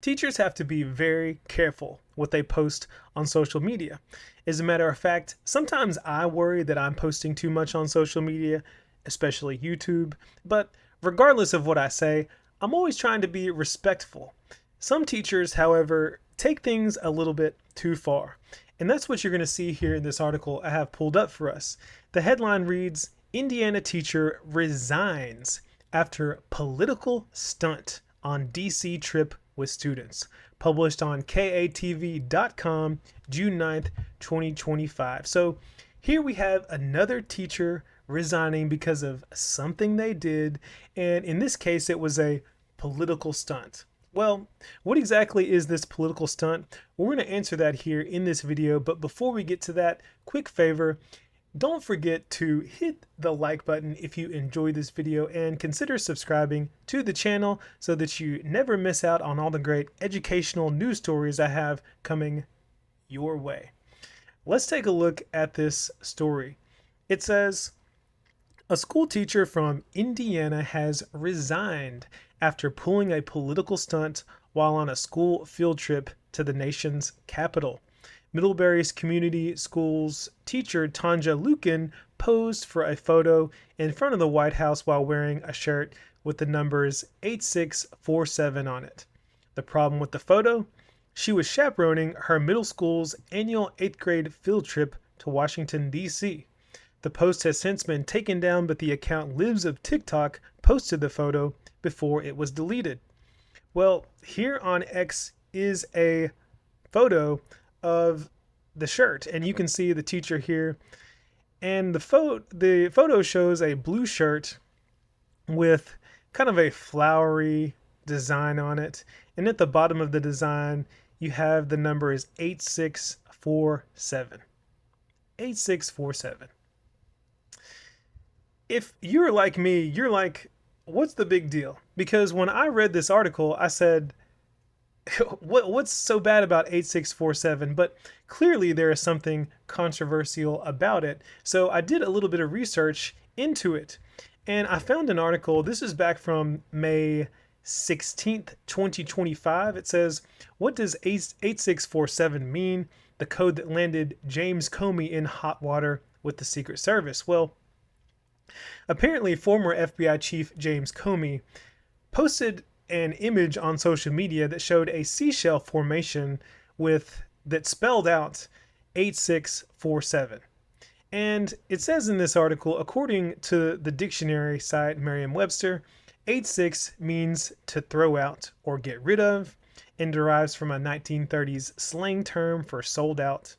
teachers have to be very careful what they post on social media. As a matter of fact, sometimes I worry that I'm posting too much on social media, especially YouTube, but regardless of what I say, I'm always trying to be respectful. Some teachers, however, take things a little bit too far. And that's what you're going to see here in this article I have pulled up for us. The headline reads, Indiana teacher resigns after political stunt on DC trip with students. Published on katv.com, June 9th, 2025. So here we have another teacher resigning because of something they did. And in this case, it was a political stunt. Well, what exactly is this political stunt? We're going to answer that here in this video, but before we get to that, quick favor, don't forget to hit the like button if you enjoy this video and consider subscribing to the channel so that you never miss out on all the great educational news stories I have coming your way. Let's take a look at this story. It says, a school teacher from Indiana has resigned after pulling a political stunt while on a school field trip to the nation's capital. Middlebury's Community Schools teacher Tanja Lukin posed for a photo in front of the White House while wearing a shirt with the numbers 8647 on it. The problem with the photo? She was chaperoning her middle school's annual 8th grade field trip to Washington, D.C. The post has since been taken down, but the account Libs of TikTok posted the photo before it was deleted. Well, here on X is a photo of the shirt, and you can see the teacher here. And the photo shows a blue shirt with kind of a flowery design on it. And at the bottom of the design, you have the number is 8647. 8647. If you're like me, you're like, what's the big deal? Because when I read this article, I said, what's so bad about 8647? But clearly there is something controversial about it. So I did a little bit of research into it, and I found an article. This is back from May 16th, 2025. It says, what does 8647 mean? The code that landed James Comey in hot water with the Secret Service. Well, apparently former FBI Chief James Comey posted an image on social media that showed a seashell formation that spelled out 8647. And it says in this article, according to the dictionary site Merriam-Webster, 86 means to throw out or get rid of, and derives from a 1930s slang term for sold out.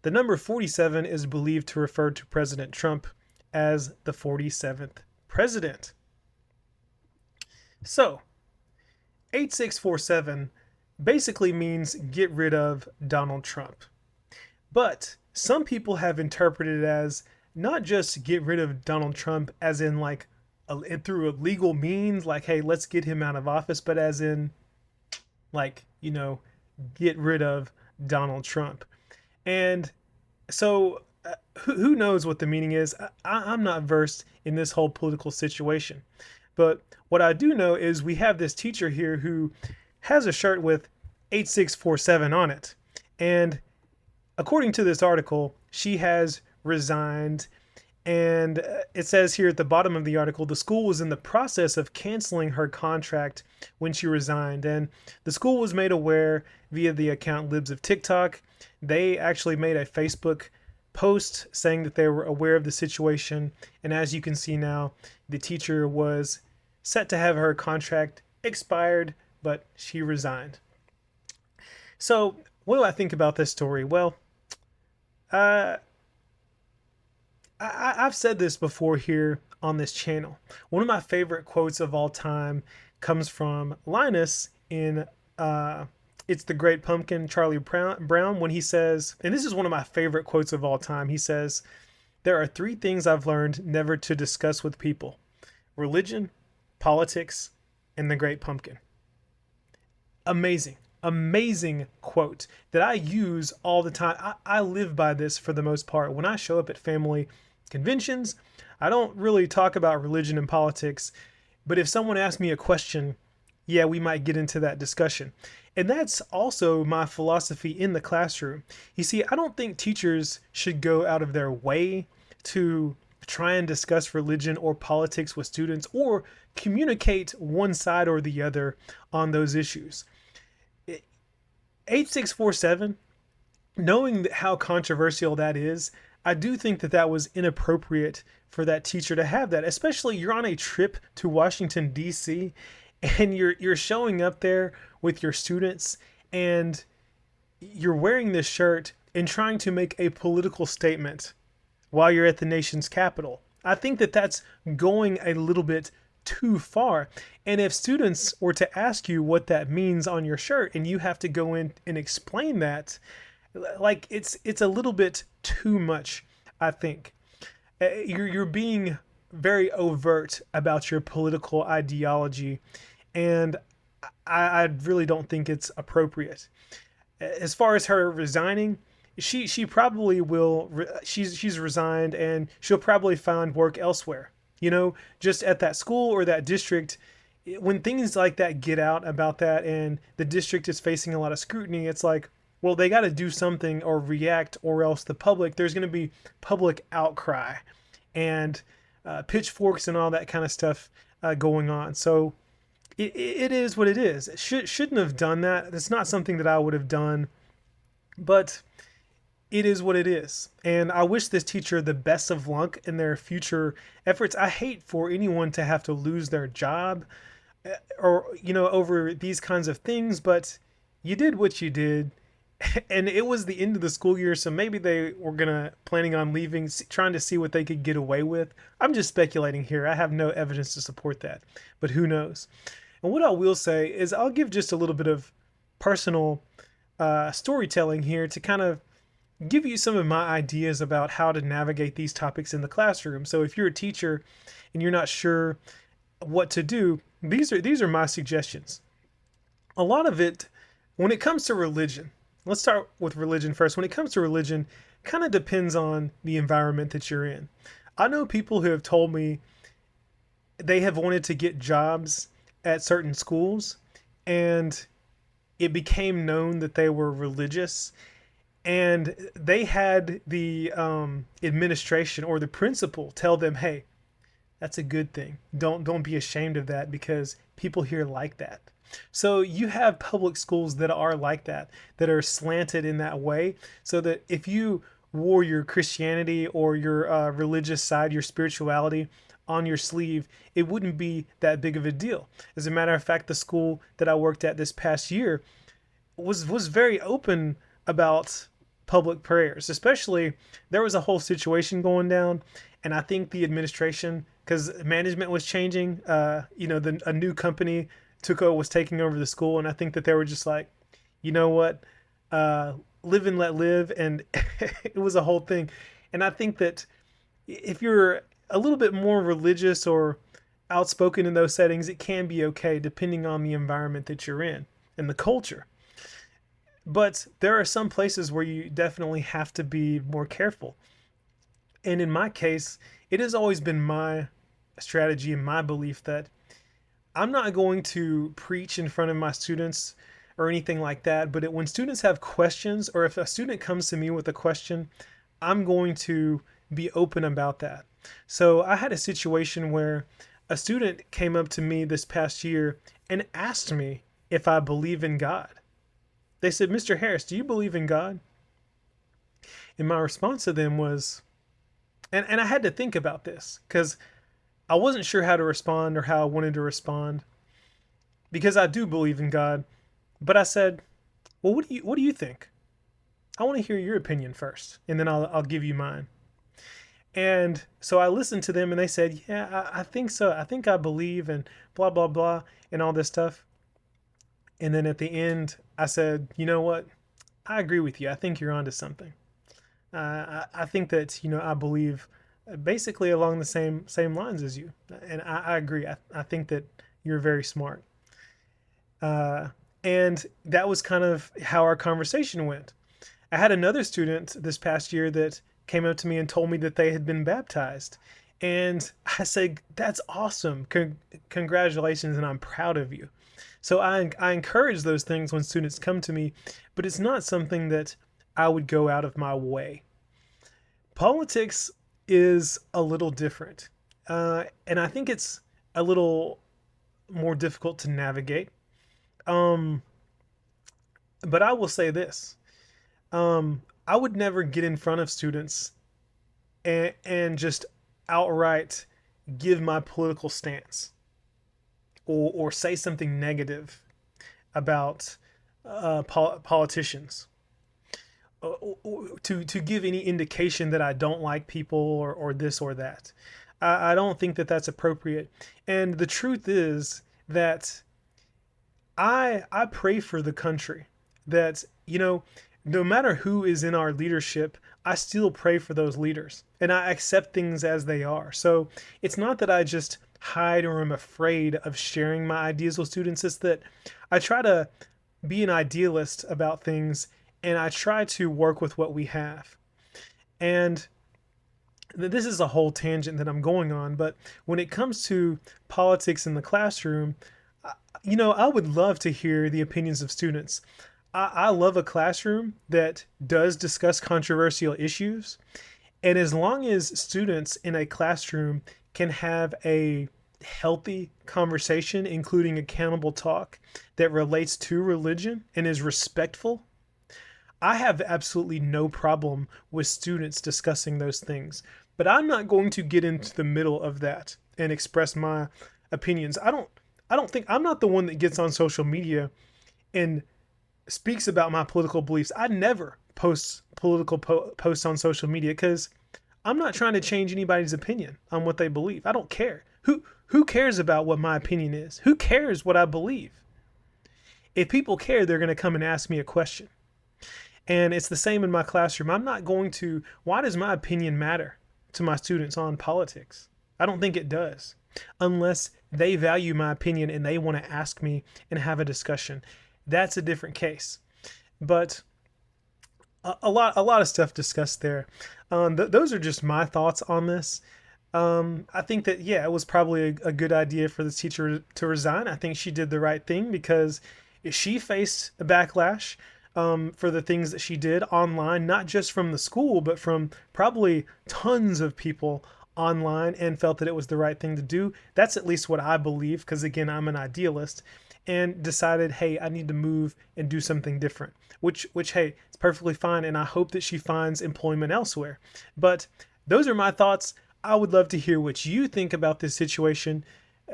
The number 47 is believed to refer to President Trump as the 47th president. So, 8647 basically means get rid of Donald Trump. But some people have interpreted it as not just get rid of Donald Trump as in like through a legal means, like, hey, let's get him out of office, but as in like, get rid of Donald Trump. And so who knows what the meaning is? I'm not versed in this whole political situation. But what I do know is we have this teacher here who has a shirt with 8647 on it. And according to this article, she has resigned. And it says here at the bottom of the article, the school was in the process of canceling her contract when she resigned. And the school was made aware via the account Libs of TikTok. They actually made a Facebook post saying that they were aware of the situation, and as you can see now, the teacher was set to have her contract expired, but she resigned. So what do I think about this story? Well, I've said this before here on this channel. One of my favorite quotes of all time comes from Linus in It's the Great Pumpkin, Charlie Brown, when he says, and this is one of my favorite quotes of all time, he says, there are 3 things I've learned never to discuss with people: religion, politics, and the Great Pumpkin. Amazing, amazing quote that I use all the time. I live by this for the most part. When I show up at family conventions, I don't really talk about religion and politics, but if someone asks me a question, yeah, we might get into that discussion. And that's also my philosophy in the classroom. You see, I don't think teachers should go out of their way to try and discuss religion or politics with students or communicate one side or the other on those issues. 8647, knowing how controversial that is, I do think that that was inappropriate for that teacher to have that. Especially, you're on a trip to Washington D.C. and you're showing up there with your students, and you're wearing this shirt and trying to make a political statement while you're at the nation's capital. I think that that's going a little bit too far. And if students were to ask you what that means on your shirt and you have to go in and explain that, like it's a little bit too much, I think. You're being very overt about your political ideology, and I really don't think it's appropriate. As far as her resigning, she probably will. She's resigned, and she'll probably find work elsewhere. You know, just at that school or that district. When things like that get out about that, and the district is facing a lot of scrutiny, it's like, well, they got to do something or react, or else there's going to be public outcry and pitchforks and all that kind of stuff going on. So it is what it is. Shouldn't have done that. It's not something that I would have done, but it is what it is. And I wish this teacher the best of luck in their future efforts. I hate for anyone to have to lose their job or, over these kinds of things, but you did what you did. And it was the end of the school year, so maybe they were planning on leaving, trying to see what they could get away with. I'm just speculating here. I have no evidence to support that, but who knows? And what I will say is I'll give just a little bit of personal storytelling here to kind of give you some of my ideas about how to navigate these topics in the classroom. So if you're a teacher and you're not sure what to do, these are my suggestions. A lot of it, when it comes to religion, let's start with religion first. When it comes to religion, kind of depends on the environment that you're in. I know people who have told me they have wanted to get jobs at certain schools, and it became known that they were religious, and they had the administration or the principal tell them, "Hey, that's a good thing. Don't be ashamed of that because people here like that." So you have public schools that are like that are slanted in that way, so that if you wore your Christianity or your religious side, your spirituality on your sleeve, it wouldn't be that big of a deal. As a matter of fact, the school that I worked at this past year was very open about public prayers. Especially, there was a whole situation going down, and I think the administration, because management was changing, a new company was taking over the school, and I think that they were just like, you know what, live and let live, and it was a whole thing. And I think that if you're a little bit more religious or outspoken in those settings, it can be okay depending on the environment that you're in and the culture. But there are some places where you definitely have to be more careful. And in my case, it has always been my strategy and my belief that I'm not going to preach in front of my students or anything like that, but when students have questions, or if a student comes to me with a question, I'm going to be open about that. So I had a situation where a student came up to me this past year and asked me if I believe in God. They said, "Mr. Harris, do you believe in God?" And my response to them was, and I had to think about this because I wasn't sure how to respond or how I wanted to respond, because I do believe in God. But I said, "Well, what do you think? I want to hear your opinion first, and then I'll give you mine." And so I listened to them, and they said, "Yeah, I think so. I think I believe," and blah blah blah and all this stuff. And then at the end, I said, "You know what? I agree with you. I think you're onto something. I think that I believe basically along the same lines as you, and I agree. I think that you're very smart." And that was kind of how our conversation went. I had another student this past year that came up to me and told me that they had been baptized, and I said, "That's awesome. Congratulations, and I'm proud of you." So I encourage those things when students come to me, but it's not something that I would go out of my way. Politics is a little different, and I think it's a little more difficult to navigate. Um, but I will say this: I would never get in front of students and just outright give my political stance or say something negative about politicians, to give any indication that I don't like people or this or that. I don't think that that's appropriate. And the truth is that I pray for the country, that, no matter who is in our leadership, I still pray for those leaders and I accept things as they are. So it's not that I just hide or am afraid of sharing my ideas with students. It's that I try to be an idealist about things and I try to work with what we have. And this is a whole tangent that I'm going on, but when it comes to politics in the classroom, I would love to hear the opinions of students. I love a classroom that does discuss controversial issues. And as long as students in a classroom can have a healthy conversation, including accountable talk that relates to religion and is respectful, I have absolutely no problem with students discussing those things. But I'm not going to get into the middle of that and express my opinions. I don't think I'm not the one that gets on social media and speaks about my political beliefs. I never post political posts on social media because I'm not trying to change anybody's opinion on what they believe. I don't care. Who cares about what my opinion is? Who cares what I believe? If people care, they're going to come and ask me a question. And it's the same in my classroom. I'm not going to, why does my opinion matter to my students on politics? I don't think it does, unless they value my opinion and they want to ask me and have a discussion. That's a different case. But a lot of stuff discussed there. Those are just my thoughts on this. I think that, yeah, it was probably a good idea for the teacher to resign. I think she did the right thing because she faced a backlash for the things that she did online, not just from the school, but from probably tons of people online, and felt that it was the right thing to do. That's at least what I believe, because again, I'm an idealist, and decided, hey, I need to move and do something different, which hey, it's perfectly fine, and I hope that she finds employment elsewhere. But those are my thoughts. I would love to hear what you think about this situation.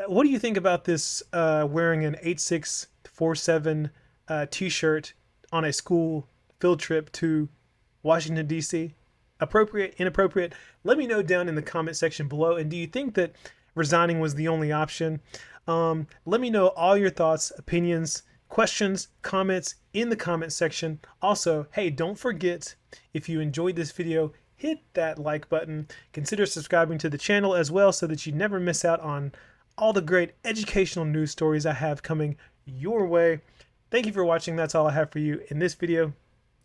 What do you think about this wearing an 8647 t-shirt on a school field trip to Washington, D.C.? Appropriate, inappropriate? Let me know down in the comment section below. And do you think that resigning was the only option? Let me know all your thoughts, opinions, questions, comments in the comment section. Also, hey, don't forget, if you enjoyed this video, hit that like button. Consider subscribing to the channel as well so that you never miss out on all the great educational news stories I have coming your way. Thank you for watching. That's all I have for you in this video.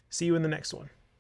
See you in the next one.